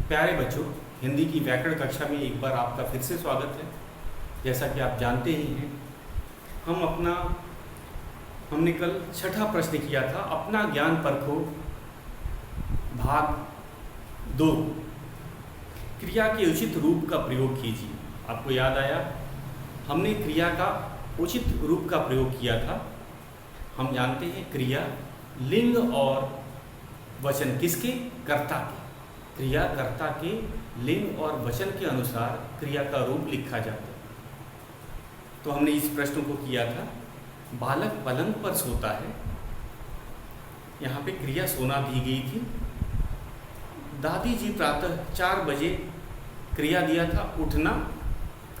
प्यारे बच्चों, हिंदी की व्याकरण कक्षा में एक बार आपका फिर से स्वागत है। जैसा कि आप जानते ही हैं, हमने कल छठा प्रश्न किया था, अपना ज्ञान परखो भाग 2, क्रिया के उचित रूप का प्रयोग कीजिए। आपको याद आया, हमने क्रिया का उचित रूप का प्रयोग किया था। हम जानते हैं क्रिया लिंग और वचन किसके? कर्ता के। क्रिया कर्ता के लिंग और वचन के अनुसार क्रिया का रूप लिखा जाता है। तो हमने इस प्रश्न को किया था, बालक पलंग पर सोता है। यहाँ पे क्रिया सोना दी गई थी। दादी जी प्रातः 4 बजे क्रिया दिया था उठना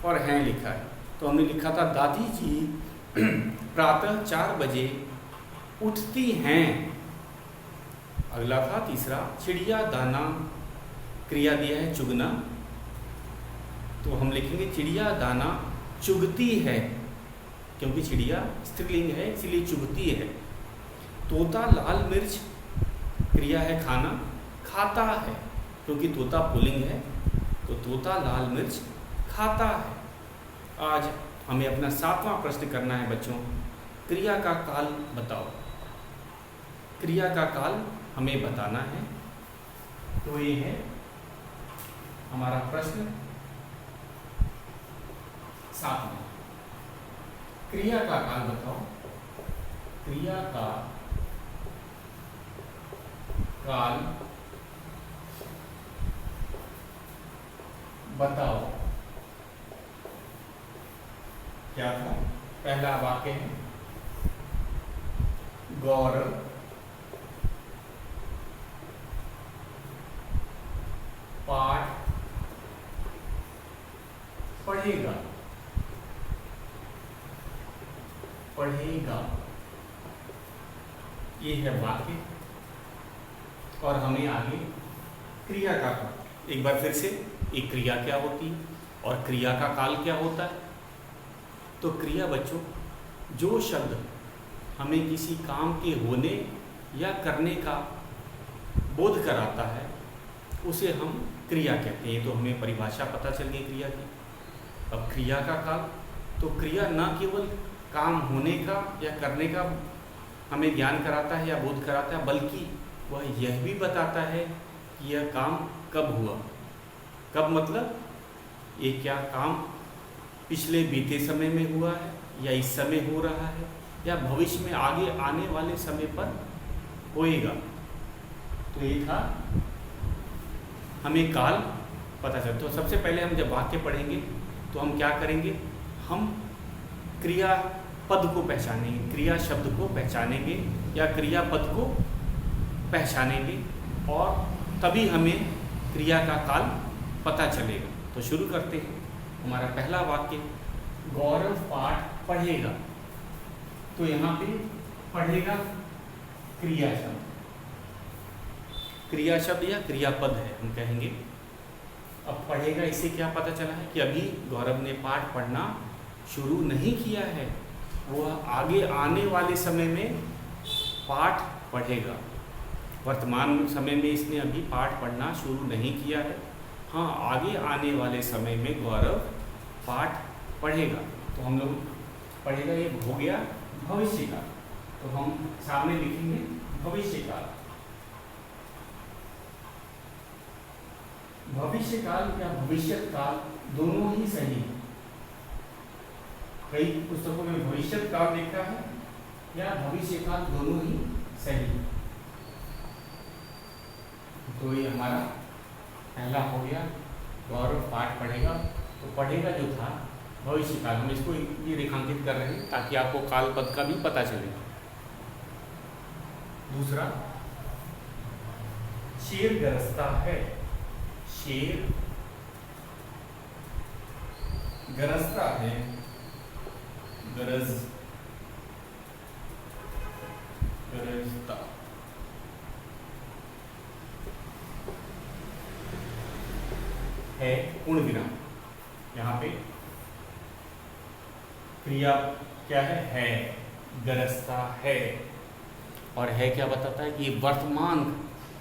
और हैं लिखा है। तो हमने लिखा था दादी जी प्रातः 4 बजे उठती हैं। अगला था तीसरा, चिड़िया दाना, क्रिया दिया है चुगना। तो हम लिखेंगे चिड़िया दाना चुगती है, क्योंकि चिड़िया स्त्रीलिंग है इसलिए चुगती है। तोता लाल मिर्च, क्रिया है खाना, खाता है, क्योंकि तोता पुल्लिंग है तो तोता लाल मिर्च खाता है। आज हमें अपना 7वां प्रश्न करना है बच्चों, क्रिया का काल बताओ। क्रिया का काल हमें बताना है। तो ये है हमारा प्रश्न 7वां, क्रिया का काल बताओ। क्रिया का काल बताओ। क्या था? पहला वाक्य है, गौरव पाठ पढ़ेगा। ये है वाक्य और हमें आगे क्रिया का काल। एक बार फिर से, एक क्रिया क्या होती है और क्रिया का काल क्या होता है। तो क्रिया बच्चों, जो शब्द हमें किसी काम के होने या करने का बोध कराता है उसे हम क्रिया कहते हैं। तो हमें परिभाषा पता चल गई क्रिया की। अब क्रिया का काल, तो क्रिया न केवल काम होने का या करने का हमें ज्ञान कराता है या बोध कराता है, बल्कि वह यह भी बताता है कि यह काम कब हुआ। कब मतलब ये क्या काम पिछले बीते समय में हुआ है या इस समय हो रहा है या भविष्य में आगे आने वाले समय पर होएगा। तो ये था हमें काल पता चलता। तो सबसे पहले हम जब वाक्य पढ़ेंगे तो हम क्या करेंगे, हम क्रिया पद को पहचानेंगे, क्रिया शब्द को पहचानेंगे या क्रिया पद को पहचानेंगे और तभी हमें क्रिया का काल पता चलेगा। तो शुरू करते हैं। हमारा पहला वाक्य, गौरव पाठ पढ़ेगा। तो यहाँ पे पढ़ेगा क्रिया शब्द, क्रिया शब्द या क्रियापद है हम कहेंगे। अब पढ़ेगा, इससे क्या पता चला है कि अभी गौरव ने पाठ पढ़ना शुरू नहीं किया है, वह आगे आने वाले समय में पाठ पढ़ेगा। वर्तमान समय में इसने अभी पाठ पढ़ना शुरू नहीं किया है। हाँ, आगे आने वाले समय में गौरव पाठ पढ़ेगा। तो हम लोग पढ़ेगा, ये हो गया भविष्य का। तो हम सामने लिखेंगे भविष्य काल। भविष्य काल या भविष्यत काल दोनों ही सही है। कई पुस्तकों में भविष्यत काल लिखा है या भविष्य काल, दोनों ही सही है। तो ये हमारा पहला हो गया, गौरव पाठ पढ़ेगा। तो पढ़ेगा जो था भविष्य काल, हम इसको ये रेखांकित कर रहे हैं ताकि आपको काल पद का भी पता चले। दूसरा, शेर गरजता है। शेर गरजता है, गरजता। है पूर्ण विराम। यहाँ पे क्रिया क्या है, गरजता है। और है क्या बताता है कि वर्तमान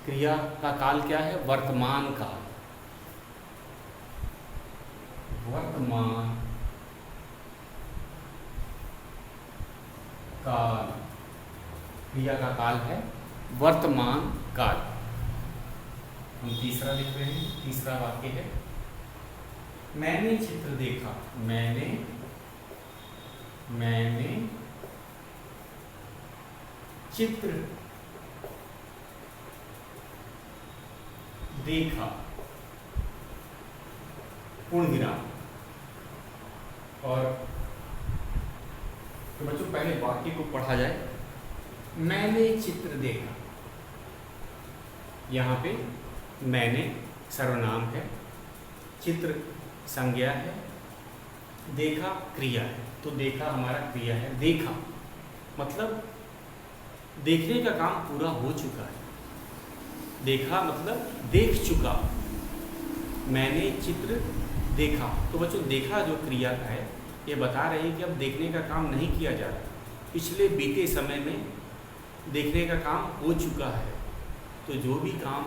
क्रिया का काल क्या है, वर्तमान काल। वर्तमान काल, क्रिया का काल है वर्तमान काल। हम तीसरा लिख रहे हैं, तीसरा वाक्य है मैंने चित्र देखा। मैंने चित्र देखा, पूर्ण विराम। और तो बच्चों पहले वाक्य को पढ़ा जाए। मैंने चित्र देखा, यहाँ पे मैंने सर्वनाम है, चित्र संज्ञा है, देखा क्रिया है। तो देखा हमारा क्रिया है। देखा मतलब देखने का काम पूरा हो चुका है। देखा मतलब देख चुका। मैंने चित्र देखा, तो बच्चों देखा जो क्रिया का है ये बता रहे हैं कि अब देखने का काम नहीं किया जा रहा। पिछले बीते समय में देखने का काम हो चुका है। तो जो भी काम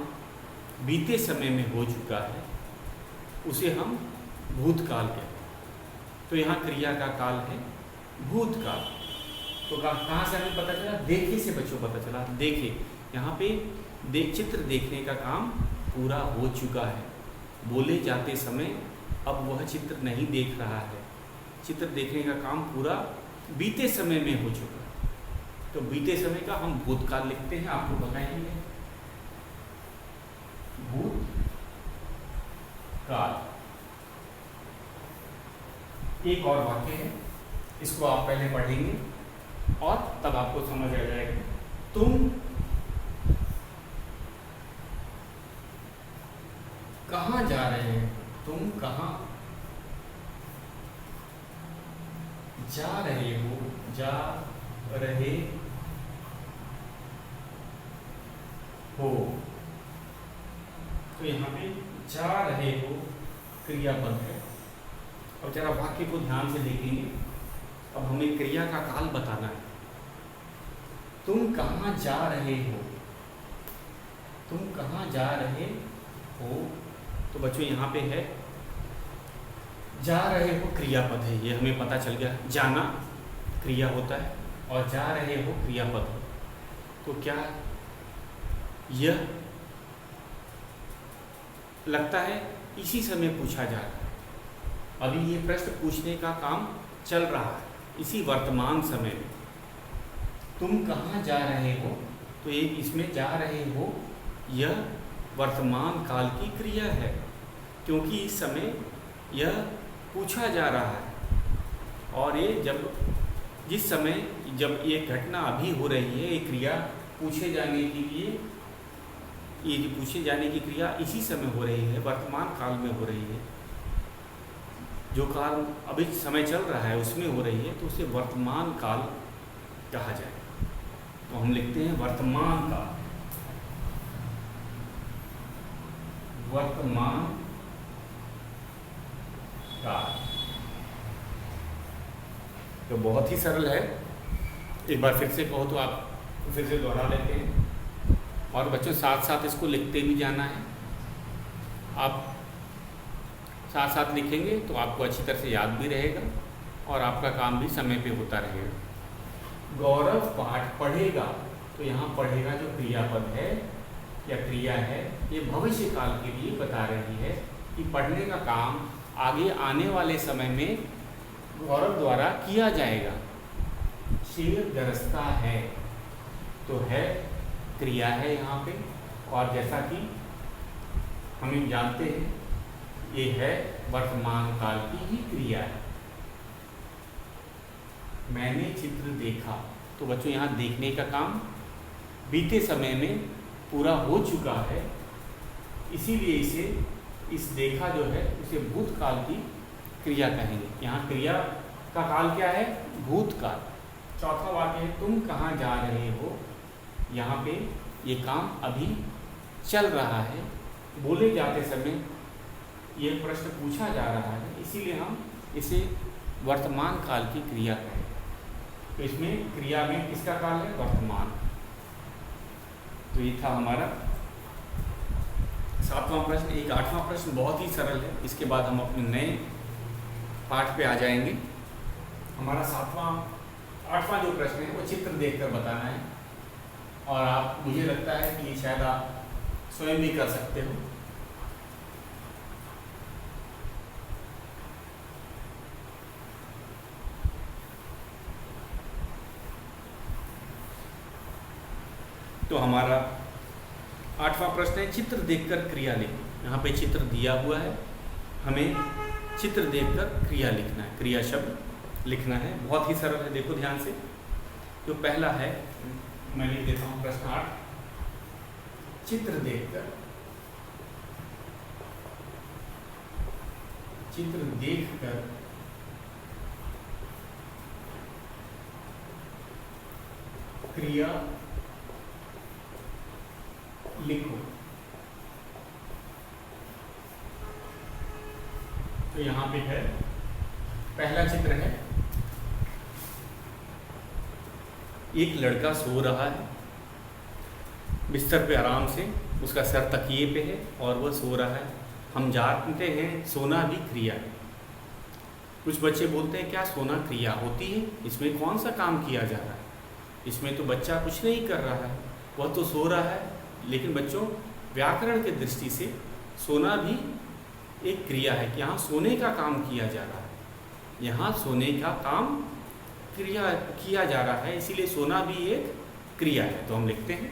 बीते समय में हो चुका है उसे हम भूतकाल कहते हैं। तो यहाँ क्रिया का काल है भूतकाल। तो कहाँ से हमें पता चला? देखे से बच्चों पता चला। देखे, यहाँ पे चित्र देखने का काम पूरा हो चुका है। बोले जाते समय अब वह चित्र नहीं देख रहा है। चित्र देखने का काम पूरा बीते समय में हो चुका है। तो बीते समय का हम भूतकाल लिखते हैं, आपको बताएंगे। भूतकाल एक और वाक्य है, इसको आप पहले पढ़ेंगे और तब आपको समझ आ जाएगा। तुम कहाँ जा रहे हैं? तुम कहाँ जा रहे हो? जा रहे हो। तो यहाँ पे जा रहे हो क्रियापद है। और जरा वाक्य को ध्यान से देखेंगे। अब हमें क्रिया का काल बताना है। तुम कहाँ जा रहे हो? तुम कहाँ जा रहे हो? तो बच्चों यहाँ पे है जा रहे हो क्रियापद है, ये हमें पता चल गया। जाना क्रिया होता है और जा रहे हो क्रियापद है। तो क्या यह लगता है इसी समय पूछा जा रहा है। अभी ये प्रश्न पूछने का काम चल रहा है इसी वर्तमान समय में। तुम कहाँ जा रहे हो? तो ये इसमें जा रहे हो यह वर्तमान काल की क्रिया है, क्योंकि इस समय यह पूछा जा रहा है। और ये जिस समय जब ये घटना अभी हो रही है, ये क्रिया पूछे जाने के लिए, ये पूछे जाने की क्रिया इसी समय हो रही है, वर्तमान काल में हो रही है। जो काल अभी समय चल रहा है उसमें हो रही है, तो उसे वर्तमान काल कहा जाए। तो हम लिखते हैं वर्तमान काल। वर्तमान काल तो बहुत ही सरल है। एक बार फिर से कहो तो आप फिर से दोहरा लेते हैं। और बच्चों साथ साथ इसको लिखते भी जाना है। आप साथ साथ लिखेंगे तो आपको अच्छी तरह से याद भी रहेगा और आपका काम भी समय पे होता रहेगा। गौरव पाठ पढ़ेगा, तो यहाँ पढ़ेगा जो क्रियापद है या क्रिया है, ये भविष्य काल के लिए बता रही है कि पढ़ने का काम आगे आने वाले समय में गौरव द्वारा किया जाएगा। शेर गरजता है, तो है क्रिया है यहाँ पे। और जैसा कि हम जानते हैं ये है वर्तमान काल की ही क्रिया है। मैंने चित्र देखा, तो बच्चों यहाँ देखने का काम बीते समय में पूरा हो चुका है, इसीलिए इसे इस देखा जो है उसे भूतकाल की क्रिया कहेंगे। यहाँ क्रिया का काल क्या है? भूतकाल। चौथा वाक्य है तुम कहाँ जा रहे हो? यहाँ पे ये काम अभी चल रहा है, बोले जाते समय ये प्रश्न पूछा जा रहा है, इसीलिए हम इसे वर्तमान काल की क्रिया कहेंगे। तो इसमें क्रिया में किसका काल है? वर्तमान। तो ये था हमारा 7वां प्रश्न। एक 8वां प्रश्न बहुत ही सरल है। इसके बाद हम अपने नए पाठ पे आ जाएंगे। हमारा 8वां जो प्रश्न है वो चित्र देखकर बताना है, और आप, मुझे लगता है कि शायद आप स्वयं भी कर सकते हो। तो हमारा 8वां प्रश्न है चित्र देखकर क्रिया लिखो। यहाँ पे चित्र दिया हुआ है, हमें चित्र देखकर क्रिया लिखना है, क्रिया शब्द लिखना है। बहुत ही सरल है, देखो ध्यान से। जो पहला है मैं लिख देता हूँ, प्रश्न 8, चित्र देखकर क्रिया लिखो। तो यहाँ पे है, पहला चित्र है, एक लड़का सो रहा है बिस्तर पे आराम से, उसका सर तकिए पे है और वह सो रहा है। हम जानते हैं सोना भी क्रिया है। कुछ बच्चे बोलते हैं क्या सोना क्रिया होती है, इसमें कौन सा काम किया जा रहा है, इसमें तो बच्चा कुछ नहीं कर रहा है, वह तो सो रहा है। लेकिन बच्चों, व्याकरण की दृष्टि से सोना भी एक क्रिया है कि यहाँ सोने का काम किया जा रहा है, यहाँ सोने का काम क्रिया किया जा रहा है, इसीलिए सोना भी एक क्रिया है। तो हम लिखते हैं,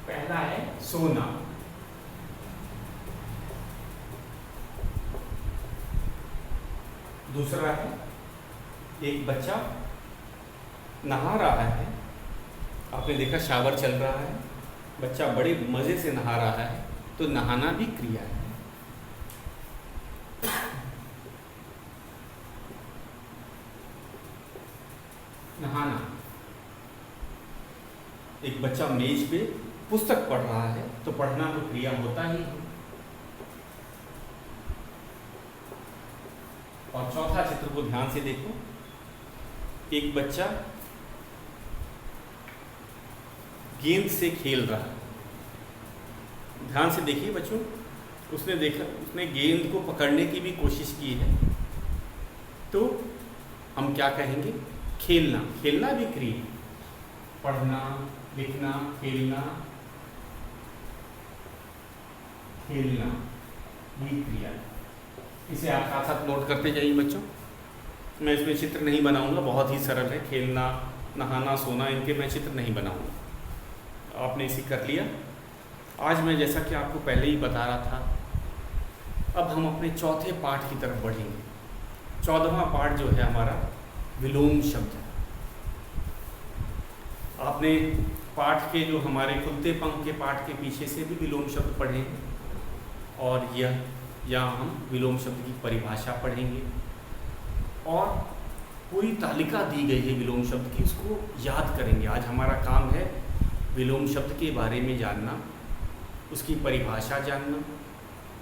पहला है सोना, दूसरा है एक बच्चा नहा रहा है। आपने देखा शावर चल रहा है, बच्चा बड़े मज़े से नहा रहा है, तो नहाना भी क्रिया है। नहाना, एक बच्चा मेज पे पुस्तक पढ़ रहा है, तो पढ़ना तो क्रिया होता ही है। और चौथा चित्र को ध्यान से देखो, एक बच्चा गेंद से खेल रहा है। ध्यान से देखिए बच्चों, उसने गेंद को पकड़ने की भी कोशिश की है, तो हम क्या कहेंगे, खेलना। खेलना भी क्रिया, पढ़ना, लिखना, खेलना भी क्रिया। इसे आप साथ साथ नोट करते जाइए बच्चों। मैं इसमें चित्र नहीं बनाऊंगा, बहुत ही सरल है, खेलना, नहाना, सोना, इनके मैं चित्र नहीं बनाऊंगा। आपने इसे कर लिया। आज मैं जैसा कि आपको पहले ही बता रहा था, अब हम अपने चौथे पाठ की तरफ बढ़ेंगे। 14वां पाठ जो है हमारा विलोम शब्द है। आपने पाठ के जो हमारे खुलते पंख के पाठ के पीछे से भी विलोम शब्द पढ़े हैं, और यहाँ हम विलोम शब्द की परिभाषा पढ़ेंगे, और पूरी तालिका दी गई है विलोम शब्द की, उसको याद करेंगे। आज हमारा काम है विलोम शब्द के बारे में जानना, उसकी परिभाषा जानना,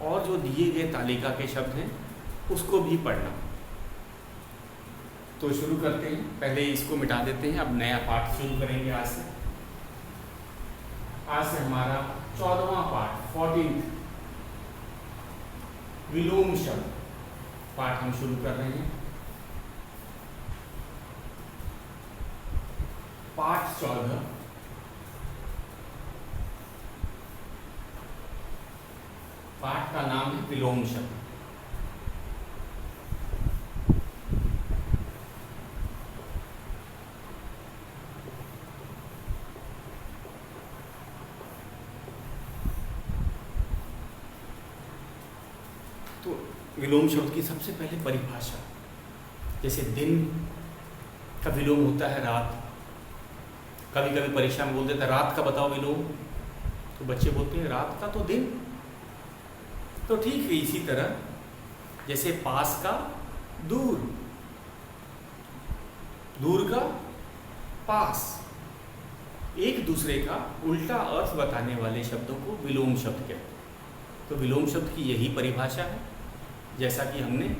और जो दिए गए तालिका के शब्द हैं उसको भी पढ़ना। तो शुरू करते हैं, पहले इसको मिटा देते हैं, अब नया पाठ शुरू करेंगे आज से। आज से हमारा 14वां पाठ, 14th विलोम शब्द पाठ हम शुरू कर रहे हैं। पाठ 14, पाठ का नाम है विलोम शब्द। तो विलोम शब्द की सबसे पहले परिभाषा, जैसे दिन का विलोम होता है रात। कभी कभी परीक्षा में बोल देता है रात का बताओ विलोम, तो बच्चे बोलते हैं रात का तो दिन। तो ठीक है, इसी तरह जैसे पास का दूर, दूर का पास, एक दूसरे का उल्टा अर्थ बताने वाले शब्दों को विलोम शब्द कहते हैं। तो विलोम शब्द की यही परिभाषा है, जैसा कि हमने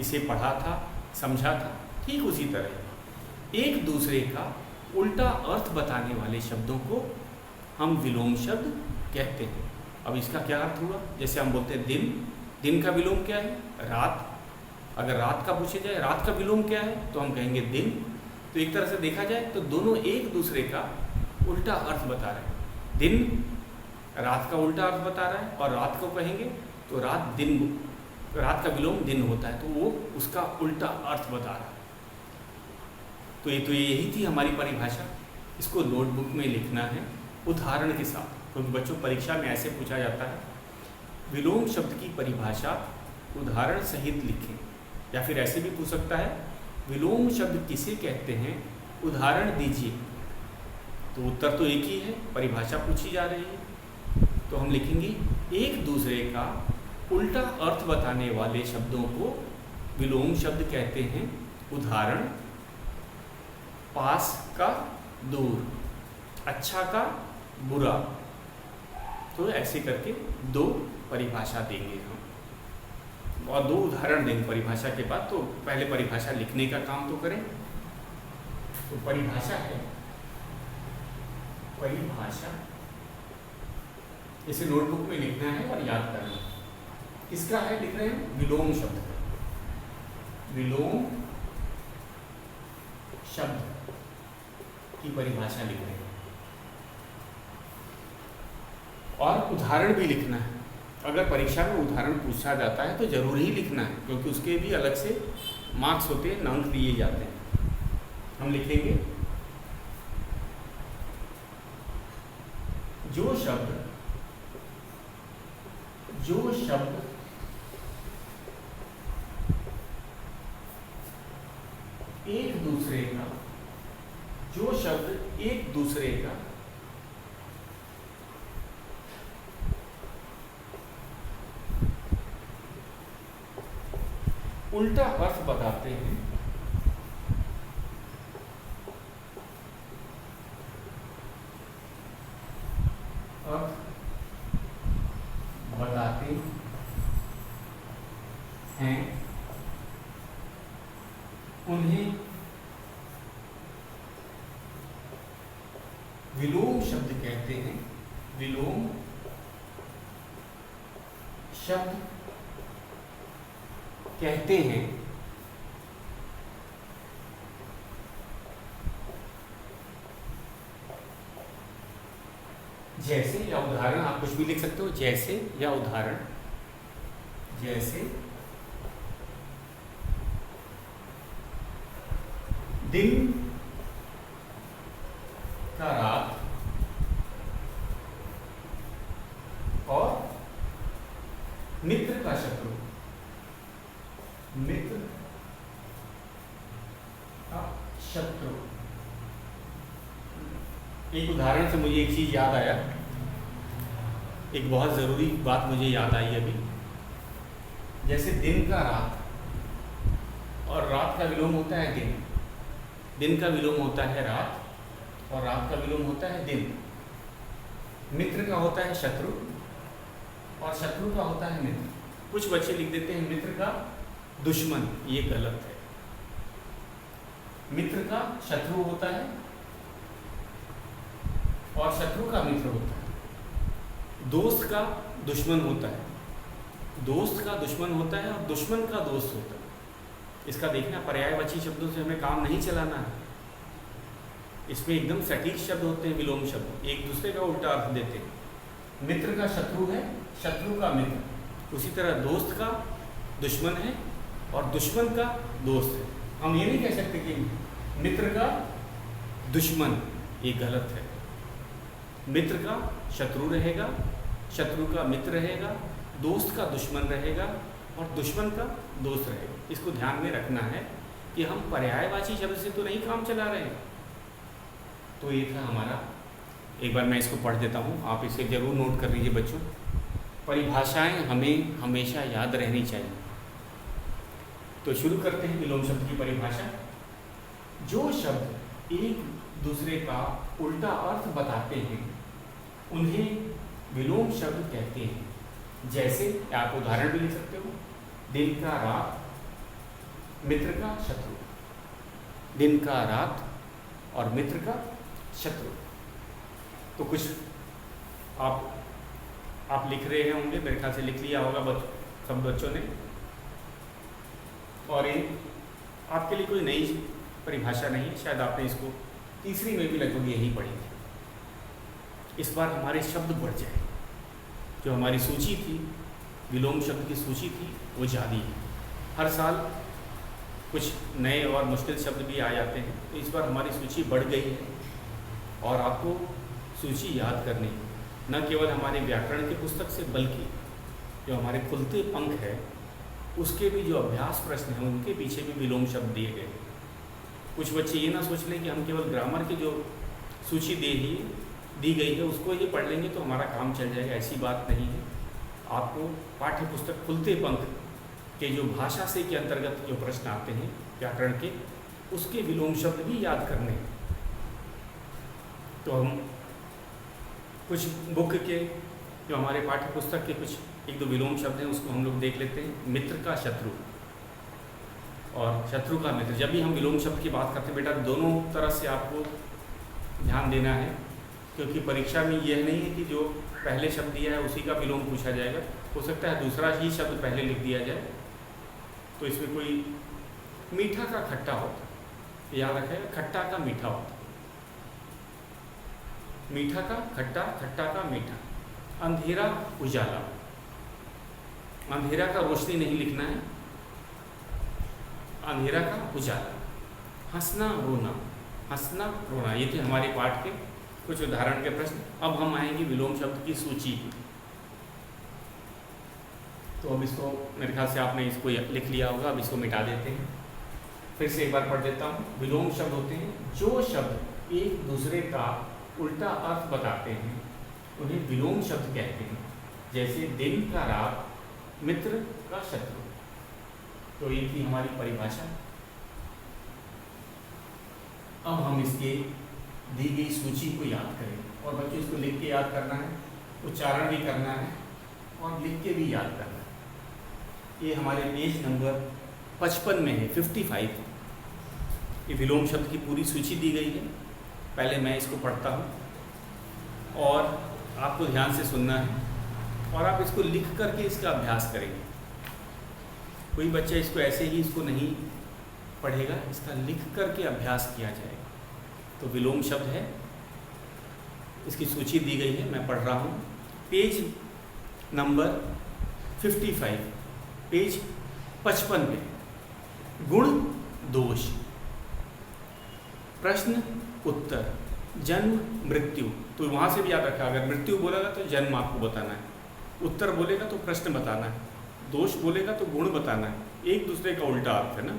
इसे पढ़ा था, समझा था, ठीक उसी तरह एक दूसरे का उल्टा अर्थ बताने वाले शब्दों को हम विलोम शब्द कहते हैं। अब इसका क्या अर्थ हुआ, जैसे हम बोलते हैं दिन, दिन का विलोम क्या है? रात। अगर रात का पूछे जाए रात का विलोम क्या है तो हम कहेंगे दिन। तो एक तरह से देखा जाए तो दोनों एक दूसरे का उल्टा अर्थ बता रहे हैं। दिन रात का उल्टा अर्थ बता रहा है, और रात को कहेंगे तो रात दिन, रात का विलोम दिन होता है, तो वो उसका उल्टा अर्थ बता रहा है। तो यही थी हमारी परिभाषा। इसको नोटबुक में लिखना है उदाहरण के साथ, क्योंकि बच्चों परीक्षा में ऐसे पूछा जाता है, विलोम शब्द की परिभाषा उदाहरण सहित लिखें। या फिर ऐसे भी पूछ सकता है, विलोम शब्द किसे कहते हैं, उदाहरण दीजिए। तो उत्तर तो एक ही है, परिभाषा पूछी जा रही है। तो हम लिखेंगे एक दूसरे का उल्टा अर्थ बताने वाले शब्दों को विलोम शब्द कहते हैं। उदाहरण, पास का दूर, अच्छा का बुरा। तो ऐसे करके दो परिभाषा देंगे हम, और दो उदाहरण देंगे परिभाषा के बाद। तो पहले परिभाषा लिखने का काम तो करें। तो परिभाषा है, परिभाषा इसे नोटबुक में लिखना है और याद करना है। किसका है लिख रहे हैं? विलोम शब्द का। विलोम शब्द की परिभाषा लिख रहे हैं, और उदाहरण भी लिखना है। अगर परीक्षा में उदाहरण पूछा जाता है तो जरूर ही लिखना है, क्योंकि उसके भी अलग से मार्क्स होते हैं, अंक दिए जाते हैं। हम लिखेंगे, जो शब्द एक दूसरे का, जो शब्द एक दूसरे का उल्टा अर्थ बताते हैं, अर्थ बताते हैं, उन्हें विलोम शब्द कहते हैं। विलोम शब्द कहते हैं। जैसे या उदाहरण, आप कुछ भी लिख सकते हो, जैसे या उदाहरण। जैसे दिन का रात और मित्र का शत्रु। मित्र का शत्रु। एक उदाहरण से मुझे एक चीज याद आया, एक बहुत जरूरी बात मुझे याद आई अभी। जैसे दिन का रात, और रात का विलोम होता है दिन। दिन का विलोम होता है रात, और रात का विलोम होता है दिन। मित्र का होता है शत्रु, और शत्रु का होता है मित्र। कुछ बच्चे लिख देते हैं मित्र का दुश्मन, ये गलत है। मित्र का शत्रु होता है और शत्रु का मित्र होता है। दोस्त का दुश्मन होता है, दोस्त का दुश्मन होता है, और दुश्मन का दोस्त होता है। इसका देखना, पर्यायवाची शब्दों से हमें काम नहीं चलाना है। इसमें एकदम सटीक शब्द होते हैं विलोम शब्द, एक दूसरे का उल्टा अर्थ देते हैं। मित्र का शत्रु है, शत्रु का मित्र। उसी तरह दोस्त का दुश्मन है और दुश्मन का दोस्त है। हम ये नहीं कह सकते कि मित्र का दुश्मन, ये गलत है। मित्र का शत्रु रहेगा, शत्रु का मित्र रहेगा, दोस्त का दुश्मन रहेगा, और दुश्मन का दोस्त रहेगा। इसको ध्यान में रखना है कि हम पर्यायवाची शब्द से तो नहीं काम चला रहे हैं। तो ये था हमारा, एक बार मैं इसको पढ़ देता हूँ, आप इसे जरूर नोट कर लीजिए बच्चों। परिभाषाएं हमें हमेशा याद रहनी चाहिए। तो शुरू करते हैं विलोम शब्द की परिभाषा। जो शब्द एक दूसरे का उल्टा अर्थ बताते हैं उन्हें विलोम शब्द कहते हैं। जैसे आप उदाहरण भी लिख सकते हो, दिन का रात, मित्र का शत्रु। दिन का रात और मित्र का शत्रु। तो कुछ आप लिख रहे होंगे, मेरे ख्याल से लिख लिया होगा सब बच्चों ने। और ये आपके लिए कोई नई परिभाषा नहीं है, शायद आपने इसको तीसरी में भी लगभग यही पढ़ी थी। इस बार हमारे शब्द बढ़ जाए, जो हमारी सूची थी, विलोम शब्द की सूची थी, वो जारी है। हर साल कुछ नए और मुश्किल शब्द भी आ जाते हैं, तो इस बार हमारी सूची बढ़ गई है। और आपको सूची याद करनी, न केवल हमारे व्याकरण की पुस्तक से, बल्कि जो हमारे खुलते पंख है उसके भी जो अभ्यास प्रश्न हैं उनके पीछे भी विलोम शब्द दिए गए। कुछ बच्चे ये ना सोच लें कि हम केवल ग्रामर की जो सूची दी गई है उसको ये पढ़ लेंगे तो हमारा काम चल जाएगा, ऐसी बात नहीं है। आपको पाठ्य पुस्तक खुलते पंख के जो भाषा से के अंतर्गत जो प्रश्न आते हैं व्याकरण के, उसके विलोम शब्द भी याद करने हैं। तो हम कुछ बुक के जो हमारे पाठ्य पुस्तक के कुछ एक दो विलोम शब्द हैं उसको हम लोग देख लेते हैं। मित्र का शत्रु और शत्रु का मित्र। जब भी हम विलोम शब्द की बात करते हैं बेटा, दोनों तरह से आपको ध्यान देना है, क्योंकि परीक्षा में यह नहीं है कि जो पहले शब्द दिया है उसी का विलोम पूछा जाएगा। हो सकता है दूसरा ही शब्द पहले लिख दिया जाए, तो इसमें कोई मीठा का खट्टा होता, याद रखेगा, खट्टा का मीठा होता, मीठा का खट्टा, खट्टा का मीठा। अंधेरा उजाला, अंधेरा का रोशनी नहीं लिखना है, अंधेरा का उजाला। हंसना रोना, हंसना रोना। ये थे हमारे पाठ के कुछ उदाहरण के प्रश्न। अब हम आएंगे विलोम शब्द की सूची। तो अब इसको मेरे ख्याल से आपने इसको लिख लिया होगा, अब इसको मिटा देते हैं। फिर से एक बार पढ़ देता हूँ। विलोम शब्द होते हैं जो शब्द एक दूसरे का उल्टा अर्थ बताते हैं, उन्हें विलोम शब्द कहते हैं। जैसे दिन का रात, मित्र का शत्रु। तो ये थी हमारी परिभाषा। अब हम इसके दी गई सूची को याद करें, और बच्चों इसको लिख के याद करना है, उच्चारण भी करना है और लिख के भी याद करना है। ये हमारे पेज नंबर 55 में है, 55। ये विलोम शब्द की पूरी सूची दी गई है। पहले मैं इसको पढ़ता हूँ और आपको ध्यान से सुनना है, और आप इसको लिख करके इसका अभ्यास करेंगे। कोई बच्चा इसको ऐसे ही इसको नहीं पढ़ेगा, इसका लिख करके अभ्यास किया जाएगा। तो विलोम शब्द है, इसकी सूची दी गई है, मैं पढ़ रहा हूँ। पेज नंबर 55, पेज 55 पे गुण दोष, प्रश्न उत्तर, जन्म मृत्यु। तो वहाँ से भी याद रखा, अगर मृत्यु बोलेगा तो जन्म आपको बताना है, उत्तर बोलेगा तो प्रश्न बताना है, दोष बोलेगा तो गुण बताना है। एक दूसरे का उल्टा अर्थ है ना।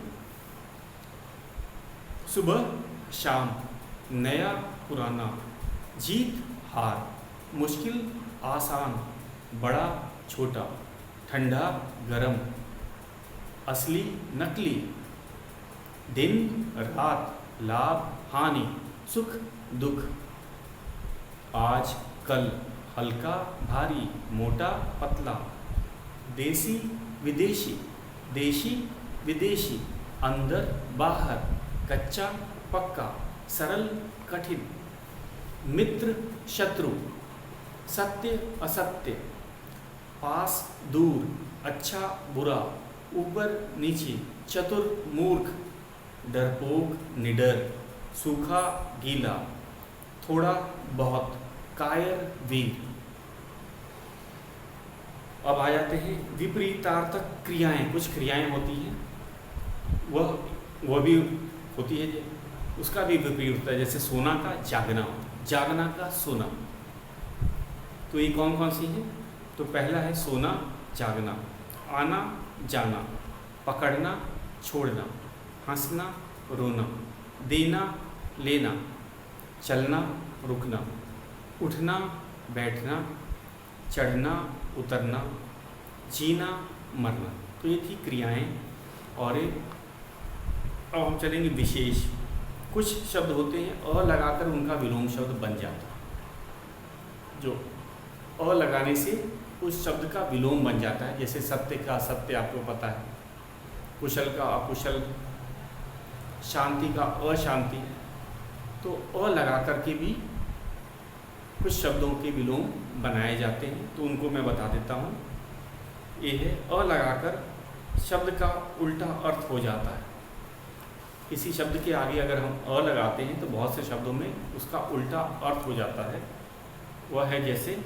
सुबह शाम, नया पुराना, जीत हार, मुश्किल आसान, बड़ा छोटा, ठंडा गरम, असली नकली, दिन रात, लाभ हानि, सुख दुख, आज कल, हल्का भारी, मोटा पतला, देसी विदेशी, देशी विदेशी, अंदर बाहर, कच्चा पक्का, सरल कठिन, मित्र शत्रु, सत्य असत्य, पास दूर, अच्छा बुरा, ऊपर नीचे, चतुर मूर्ख, डरपोक निडर, सूखा गीला, थोड़ा बहुत, कायर वीर। अब आ जाते हैं विपरीतार्थक क्रियाएं। कुछ क्रियाएं होती हैं, वह भी होती है, उसका भी विपरीत होता है। जैसे सोना का जागना, जागना का सोना। तो ये कौन कौन सी हैं? तो पहला है सोना जागना, आना जाना, पकड़ना छोड़ना, हंसना रोना, देना लेना, चलना रुकना, उठना बैठना, चढ़ना उतरना, जीना मरना। तो ये थी क्रियाएं। और अब हम चलेंगे विशेष। कुछ शब्द होते हैं अ लगाकर उनका विलोम शब्द बन जाता है, जो अ लगाने से उस शब्द का विलोम बन जाता है। जैसे सत्य का असत्य आपको पता है, कुशल का अकुशल, शांति का अशांति। तो अ लगा करके भी कुछ शब्दों के विलोम बनाए जाते हैं, तो उनको मैं बता देता हूँ। ये है अ लगाकर शब्द का उल्टा अर्थ हो जाता है। किसी शब्द के आगे अगर हम अ लगाते हैं तो बहुत से शब्दों में उसका उल्टा अर्थ हो जाता है। वह है जैसे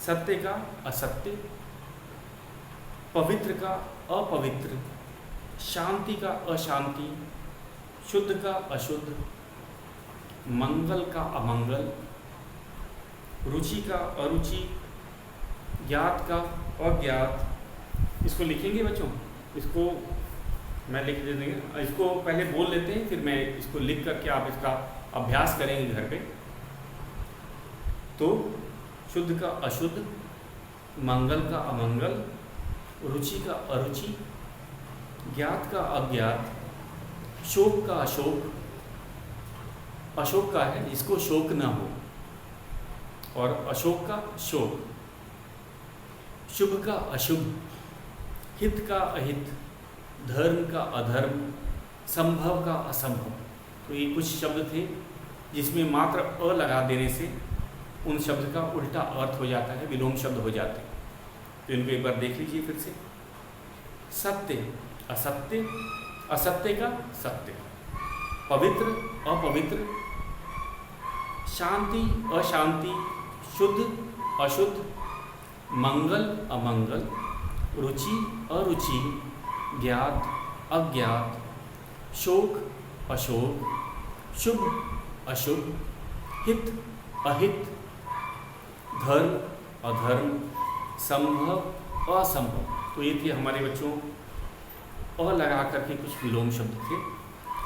सत्य का असत्य, पवित्र का अपवित्र, शांति का अशांति, शुद्ध का अशुद्ध, मंगल का अमंगल, रुचि का अरुचि, ज्ञात का अज्ञात। इसको लिखेंगे बच्चों, इसको मैं लिख दे देंगे। इसको पहले बोल लेते हैं, फिर मैं इसको लिख करके आप इसका अभ्यास करेंगे घर पे। तो शुद्ध का अशुद्ध, मंगल का अमंगल, रुचि का अरुचि, ज्ञात का अज्ञात, शोक का अशोक, अशोक का है जिसको शोक न हो, और अशोक का शोक, शुभ का अशुभ, हित का अहित, धर्म का अधर्म, संभव का असंभव। तो ये कुछ शब्द थे जिसमें मात्र अ लगा देने से उन शब्द का उल्टा अर्थ हो जाता है, विलोम शब्द हो जाते हैं। तो इनको एक बार देख लीजिए फिर से। सत्य असत्य, असत्य का सत्य, पवित्र अपवित्र, शांति अशांति, शुद्ध अशुद्ध, मंगल अमंगल, रुचि अरुचि, ज्ञात अज्ञात, शोक अशोक, शुभ अशुभ, हित अहित, धर्म अधर्म, संभव असंभव। तो ये थे हमारे बच्चों अ लगा करके कुछ विलोम शब्द थे।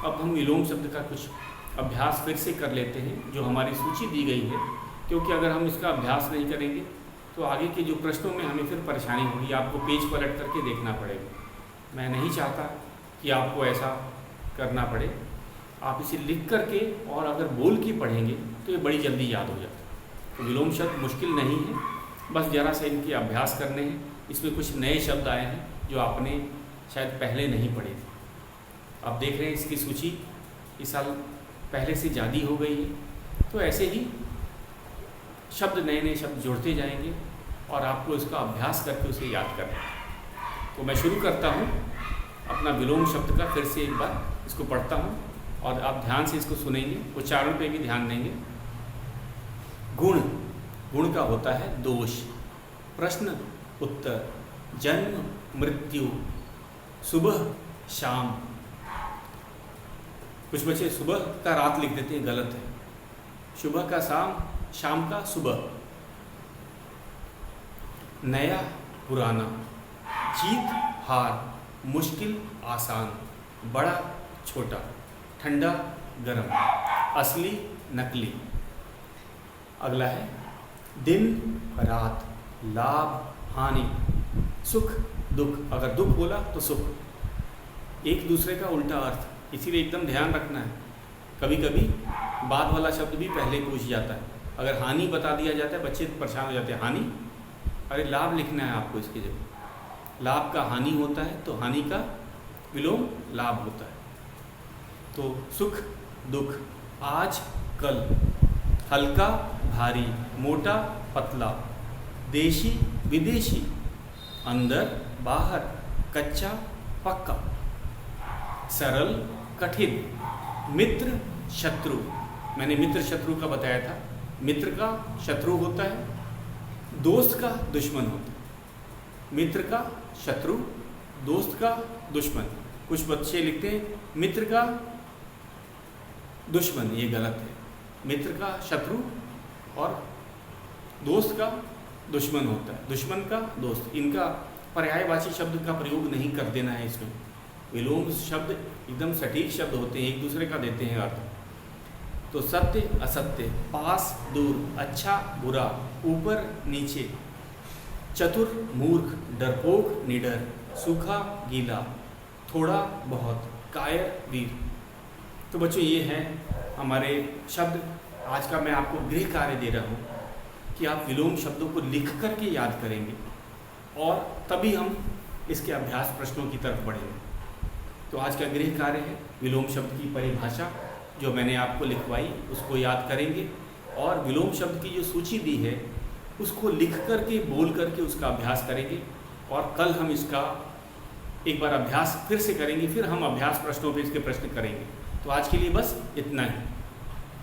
अब हम विलोम शब्द का कुछ अभ्यास फिर से कर लेते हैं जो हमारी सूची दी गई है, क्योंकि अगर हम इसका अभ्यास नहीं करेंगे तो आगे के जो प्रश्नों में हमें फिर परेशानी होगी, आपको पेज पलट करके देखना पड़ेगा। मैं नहीं चाहता कि आपको ऐसा करना पड़े। आप इसे लिख करके और अगर बोल के पढ़ेंगे तो ये बड़ी जल्दी याद हो जाता है। तो विलोम शब्द मुश्किल नहीं है, बस ज़रा से इनके अभ्यास करने हैं। इसमें कुछ नए शब्द आए हैं जो आपने शायद पहले नहीं पढ़े थे। आप देख रहे हैं इसकी सूची इस साल पहले से ज़्यादा हो गई है। तो ऐसे ही शब्द नए नए शब्द जोड़ते जाएंगे और आपको इसका अभ्यास करके उसे याद करना है। तो मैं शुरू करता हूँ अपना विलोम शब्द का। फिर से एक बार इसको पढ़ता हूँ और आप ध्यान से इसको सुनेंगे, उच्चारण पे भी ध्यान देंगे। गुण, गुण का होता है दोष। प्रश्न उत्तर, जन्म मृत्यु, सुबह शाम। कुछ बच्चे सुबह का रात लिख देते हैं, गलत है। सुबह का शाम, शाम का सुबह। नया पुराना, जीत हार, मुश्किल आसान, बड़ा छोटा, ठंडा गर्म, असली नकली। अगला है दिन रात, लाभ हानि, सुख दुख। अगर दुख बोला तो सुख, एक दूसरे का उल्टा अर्थ, इसीलिए एकदम ध्यान रखना है। कभी कभी बाद वाला शब्द भी पहले पूछ जाता है। अगर हानि बता दिया जाता है बच्चे परेशान हो जाते हैं। हानि, अरे लाभ लिखना है आपको इसकी जगह। लाभ का हानि होता है तो हानि का विलोम लाभ होता है। तो सुख दुख, आज कल, हल्का भारी, मोटा पतला, देशी विदेशी, अंदर बाहर, कच्चा पक्का, सरल कठिन, मित्र शत्रु। मैंने मित्र शत्रु का बताया था। मित्र का शत्रु होता है, दोस्त का दुश्मन होता है। मित्र का शत्रु, दोस्त का दुश्मन। कुछ बच्चे लिखते हैं मित्र का दुश्मन, ये गलत है। मित्र का शत्रु और दोस्त का दुश्मन होता है। दुश्मन का दोस्त, इनका पर्यायवाची शब्द का प्रयोग नहीं कर देना है इसमें। विलोम शब्द एकदम सटीक शब्द होते हैं, एक दूसरे का देते हैं अर्थ। तो सत्य असत्य, पास दूर, अच्छा बुरा, ऊपर नीचे, चतुर मूर्ख, डरपोक निडर, सूखा गीला, थोड़ा बहुत, कायर वीर। तो बच्चों ये हैं हमारे शब्द। आज का मैं आपको गृह कार्य दे रहा हूँ कि आप विलोम शब्दों को लिख करके याद करेंगे और तभी हम इसके अभ्यास प्रश्नों की तरफ बढ़ेंगे। तो आज का गृह कार्य है विलोम शब्द की परिभाषा जो मैंने आपको लिखवाई, उसको याद करेंगे और विलोम शब्द की जो सूची दी है उसको लिख करके बोल करके उसका अभ्यास करेंगे। और कल हम इसका एक बार अभ्यास फिर से करेंगे, फिर हम अभ्यास प्रश्नों पे इसके प्रश्न करेंगे। तो आज के लिए बस इतना ही।